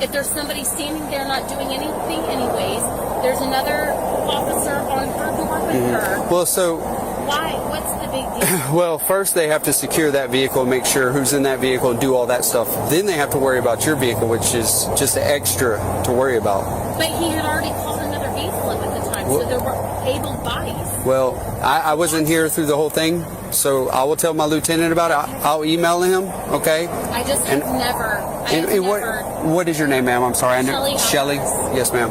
If there's somebody standing there not doing anything anyways, there's another officer on her door with her. Well, so... Why? What's the big deal? Well, first they have to secure that vehicle, make sure who's in that vehicle, and do all that stuff. Then they have to worry about your vehicle, which is just extra to worry about. But he had already called another vehicle up at the time, so there were able bodies. Well, I wasn't here through the whole thing, so I will tell my lieutenant about it. I'll email him, okay? I just have never... What is your name, ma'am? I'm sorry. Shelly. Yes, ma'am.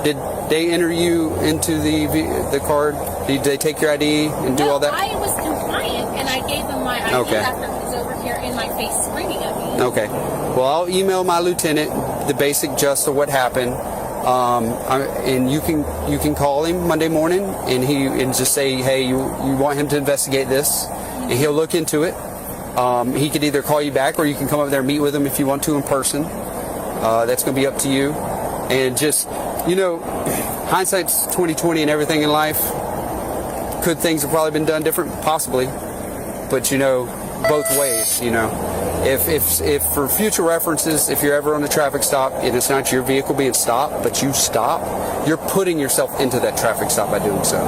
Did they enter you into the card? Did they take your ID and do all that? I was compliant, and I gave him my ID after he was over here in my face screaming at me. Okay. Well, I'll email my lieutenant the basic gist of what happened. And you can call him Monday morning and just say, hey, you want him to investigate this, and he'll look into it. He could either call you back or you can come up there and meet with him if you want to in person. That's going to be up to you. And just, hindsight's 20/20 and everything in life. Could things have probably been done different? Possibly. But, both ways, If for future references, if you're ever on a traffic stop and it's not your vehicle being stopped, but you stop, you're putting yourself into that traffic stop by doing so.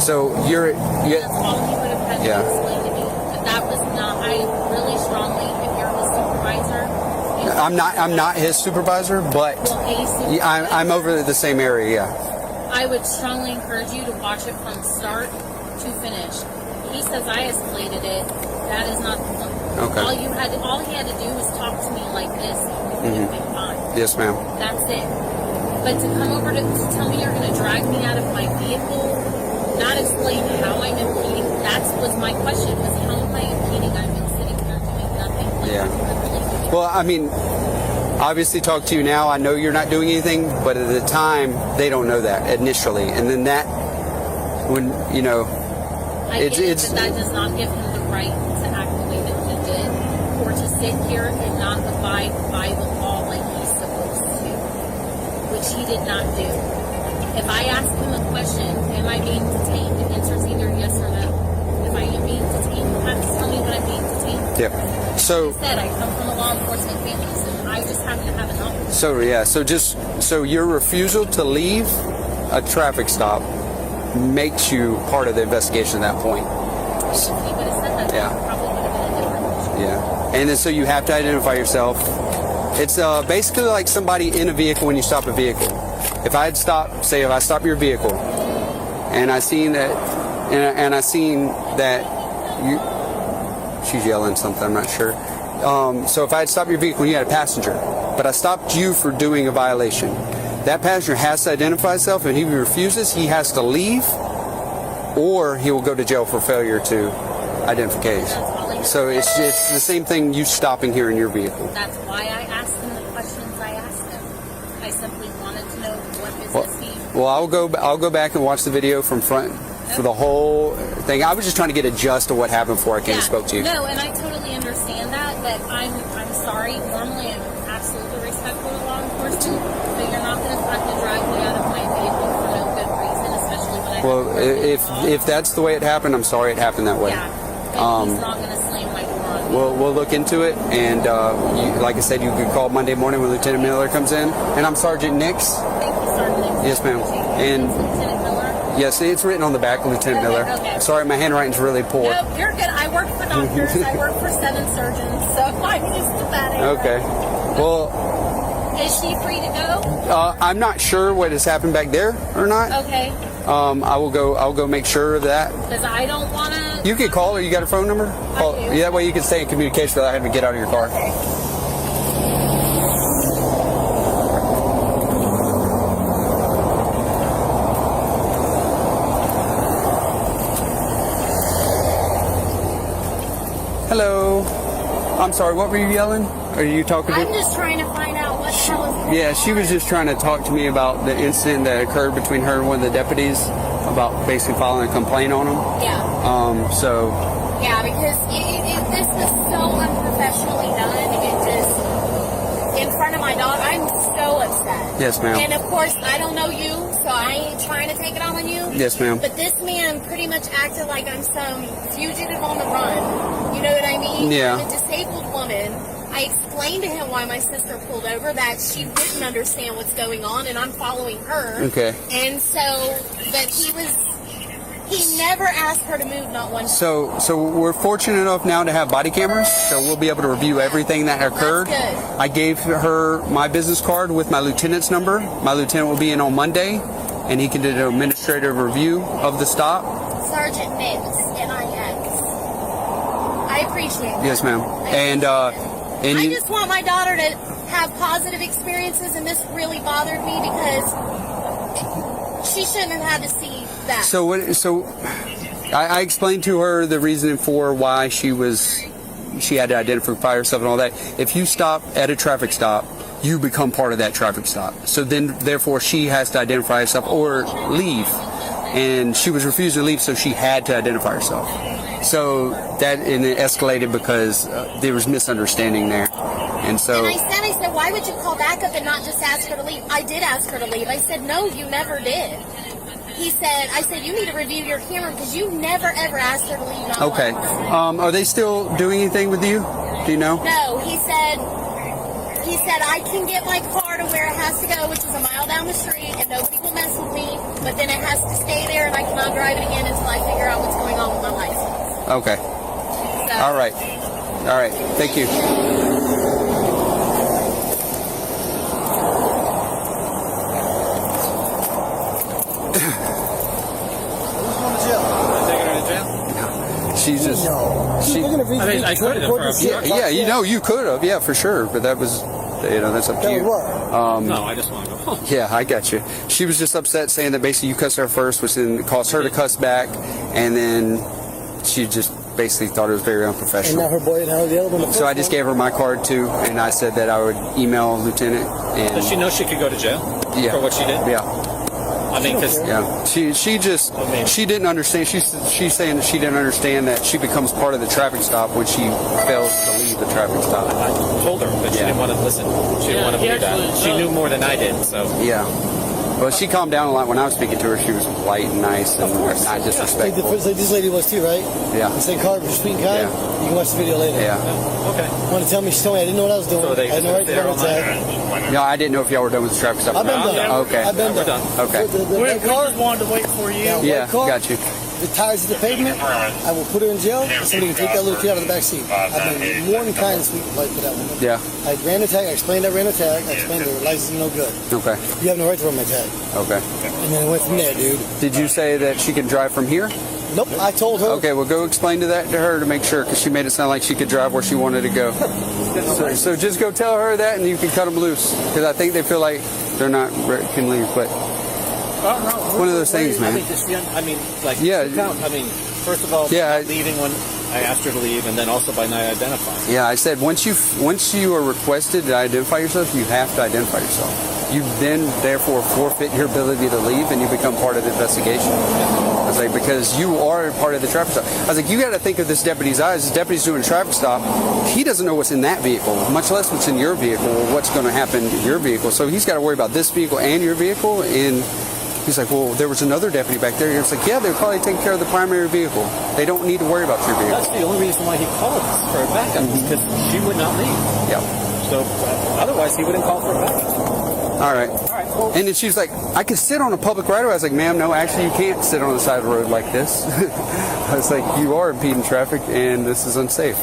So That's all he would have had to explain to me. But that was not, I really strongly, if you're his supervisor. I'm not his supervisor, but I'm over the same area, yeah. I would strongly encourage you to watch it from start to finish. He says I escalated it. That is not the point. Okay. All he had to do was talk to me like this, and we would have been fine. Yes, ma'am. That's it. But to come over to tell me you're going to drag me out of my vehicle, not explain how I'm impeding, that was my question, was how am I impeding? I've been sitting here doing nothing. Well, I mean, obviously talk to you now. I know you're not doing anything, but at the time, they don't know that initially. And then that, when, but that does not give him the right to act the way that he did, or to sit here and not abide by the law like he's supposed to, which he did not do. If I ask him a question, am I being detained? The answer is either yes or no. If I am being detained, you have to tell me what I'm being detained. Yeah. So like I said, I come from a law enforcement family, so I just happen to have a knowledge. So your refusal to leave a traffic stop makes you part of the investigation at that point. If he would have said that, it probably would have been a different issue. Yeah. And then so you have to identify yourself. It's basically like somebody in a vehicle when you stop a vehicle. If I stop your vehicle, and I seen that, she's yelling something, I'm not sure. So if I had stopped your vehicle and you had a passenger, but I stopped you for doing a violation, that passenger has to identify himself, and if he refuses, he has to leave, or he will go to jail for failure to identification. So it's the same thing you stopping here in your vehicle. That's why I asked him the questions I asked him. I simply wanted to know what business he... Well, I'll go back and watch the video from front for the whole thing. I was just trying to get a gist of what happened before I came and spoke to you. No, and I totally understand that, but I'm sorry. Normally I'm absolutely respectful to law enforcement, but you're not going to fucking drag me out of my vehicle for no good reason, especially when I... Well, if that's the way it happened, I'm sorry it happened that way. Yeah, but he's not going to slam my door on me. We'll look into it, and like I said, you can call Monday morning when Lieutenant Miller comes in, and I'm Sergeant Nix. Thank you, Sergeant Nix. Yes, ma'am. And Lieutenant Miller? yes, it's written on the back, Lieutenant Miller. Okay. Sorry, my handwriting's really poor. No, you're good. I work for doctors. I work for 7 surgeons, so I'm used to that. Okay. Well, is she free to go? I'm not sure what has happened back there or not. Okay. I'll go make sure of that. Because I don't want to... You can call her. You got a phone number? Call. I do. Yeah, that way you can stay in communication without having to get out of your car. Okay. Hello. I'm sorry, what were you yelling? Are you talking to... I'm just trying to find out what tell us. Yeah, she was just trying to talk to me about the incident that occurred between her and one of the deputies about basically filing a complaint on him. Yeah. So. Yeah, because this was so unprofessionally done. It just, in front of my dog, I'm so upset. Yes, ma'am. And of course, I don't know you, so I ain't trying to take it on you. Yes, ma'am. But this man pretty much acted like I'm some fugitive on the run. You know what I mean? Yeah. I'm a disabled woman. I explained to him why my sister pulled over, that she wouldn't understand what's going on, and I'm following her. Okay. And so, but he never asked her to move, not once. So we're fortunate enough now to have body cameras, so we'll be able to review everything that occurred. That's good. I gave her my business card with my lieutenant's number. My lieutenant will be in on Monday, and he can do an administrative review of the stop. Sergeant Nix, N-I-X. I appreciate that. Yes, ma'am. And I just want my daughter to have positive experiences, and this really bothered me because she shouldn't have had to see that. So I explained to her the reason for why she had to identify herself and all that. If you stop at a traffic stop, you become part of that traffic stop. So then, therefore, she has to identify herself or leave. And she was refusing to leave, so she had to identify herself. So that, and it escalated because there was misunderstanding there. And so. And I said, why would you call back up and not just ask her to leave? I did ask her to leave. I said, no, you never did. I said, you need to review your camera because you never ever asked her to leave. Not Okay. once. Are they still doing anything with you? Do you know? No, he said I can get my car to where it has to go, which is a mile down the street, and nobody will mess with me, but then it has to stay there, and I cannot drive it again until I figure out what's going on with my license. Okay. So, All right. Thank you. She's just. I could have. Yeah, you could have. Yeah, for sure. But that was, that's up to you. No, I just want to go home. Yeah, I got you. She was just upset, saying that basically you cussed her first, which then caused her to cuss back, and then she just basically thought it was very unprofessional. And now her boy and how the other one. So I just gave her my card too, and I said that I would email Lieutenant. And Does she know she could go to jail for what she did? Yeah. I mean, because she didn't understand. She's saying that she didn't understand that she becomes part of the traffic stop when she fails to leave the traffic stop. I told her, but she didn't want to listen. She didn't want to believe that. She knew more than I did. So yeah. Well, she calmed down a lot when I was speaking to her. She was polite and nice and not disrespectful. Like this lady was too, right? Yeah. The same card was sweet and kind. Yeah. You can watch the video later. Yeah. Okay. Want to tell me? She told me I didn't know what I was doing. So I had no right to go tag. No, I didn't know if y'all were done with the traffic stop. I've been done. Okay. I've been We're done. done. Okay. The car wanted to wait for you. Yeah, got you. The tires hit the pavement. I will put her in jail. Somebody can take that little kid out of the back seat. I've been more than kind and sweet and polite for that one. Yeah. I ran a tag. I explained I ran a tag. I explained her license is no good. Okay. You have no right to run my tag. Okay. And then it went from there, dude. Did you say that she can drive from here? Nope. I told her. Okay, well, go explain to her to make sure, because she made it sound like she could drive where she wanted to go. So just go tell her that, and you can cut them loose, because I think they feel like they're not can leave. But one of those things, man. First of all, not leaving when I asked her to leave, and then also by not identifying. Yeah, I said once you are requested to identify yourself, you have to identify yourself. You then therefore forfeit your ability to leave, and you become part of the investigation. I was like, because you are part of the traffic stop. I was like, you got to think of this deputy's eyes. This deputy's doing a traffic stop. He doesn't know what's in that vehicle, much less what's in your vehicle or what's going to happen to your vehicle. So he's got to worry about this vehicle and your vehicle. And he's like, well, there was another deputy back there. It's like, yeah, they're probably taking care of the primary vehicle. They don't need to worry about your vehicle. That's the only reason why he called for a backup, because she would not leave. Yeah. So otherwise, he wouldn't call for a backup. All right. And then she was like, I could sit on a public right of way. I was like, ma'am, no, actually you can't sit on the side of the road like this. I was like, you are impeding traffic, and this is unsafe.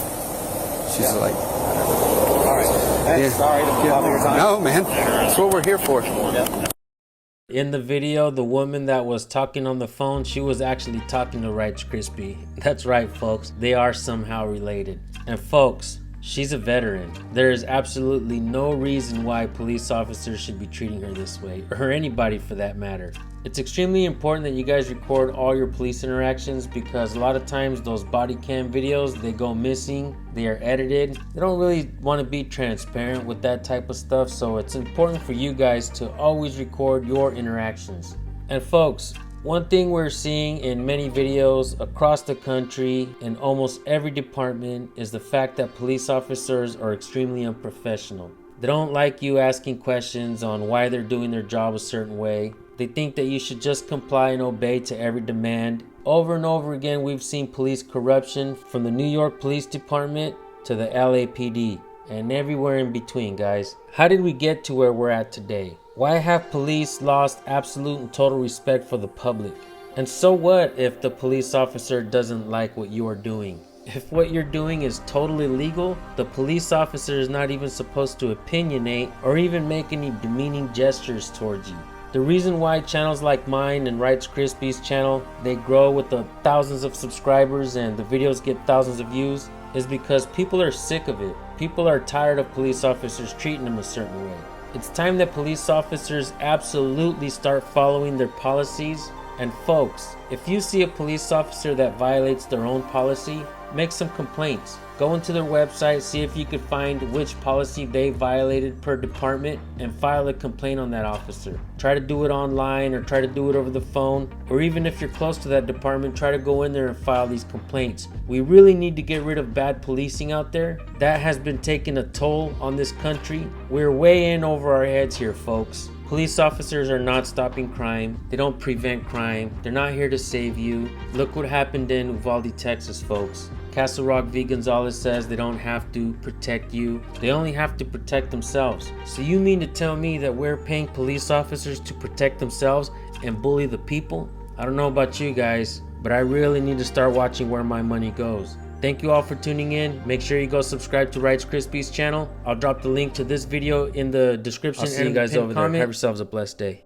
She's like, all right. Hey, sorry to bother your time. No, man. That's what we're here for. Yeah. In the video, the woman that was talking on the phone, she was actually talking to Rice Krispie. That's right, folks. They are somehow related. And folks, She's a veteran. There is absolutely no reason why police officers should be treating her this way, or anybody for that matter. It's extremely important that you guys record all your police interactions, because a lot of times those body cam videos, they go missing, they are edited. They don't really want to be transparent with that type of stuff, so it's important for you guys to always record your interactions. And folks, one thing we're seeing in many videos across the country in almost every department is the fact that police officers are extremely unprofessional. They don't like you asking questions on why they're doing their job a certain way. They think that you should just comply and obey to every demand. Over and over again, we've seen police corruption from the New York Police Department to the LAPD and everywhere in between, guys. How did we get to where we're at today? Why have police lost absolute and total respect for the public? And so what if the police officer doesn't like what you are doing? If what you're doing is totally legal, the police officer is not even supposed to opinionate or even make any demeaning gestures towards you. The reason why channels like mine and Rights Crispy's channel, they grow with the thousands of subscribers and the videos get thousands of views, is because people are sick of it. People are tired of police officers treating them a certain way. It's time that police officers absolutely start following their policies. And folks, if you see a police officer that violates their own policy, make some complaints. Go into their website, see if you could find which policy they violated per department, and file a complaint on that officer. Try to do it online, or try to do it over the phone, or even if you're close to that department, try to go in there and file these complaints. We really need to get rid of bad policing out there. That has been taking a toll on this country. We're way in over our heads here, folks. Police officers are not stopping crime. They don't prevent crime. They're not here to save you. Look what happened in Uvalde, Texas, folks. Castle Rock V. Gonzalez says they don't have to protect you. They only have to protect themselves. So you mean to tell me that we're paying police officers to protect themselves and bully the people? I don't know about you guys, but I really need to start watching where my money goes. Thank you all for tuning in. Make sure you go subscribe to Rights Crispy's channel. I'll drop the link to this video in the description. I'll see you guys over there. Have yourselves a blessed day.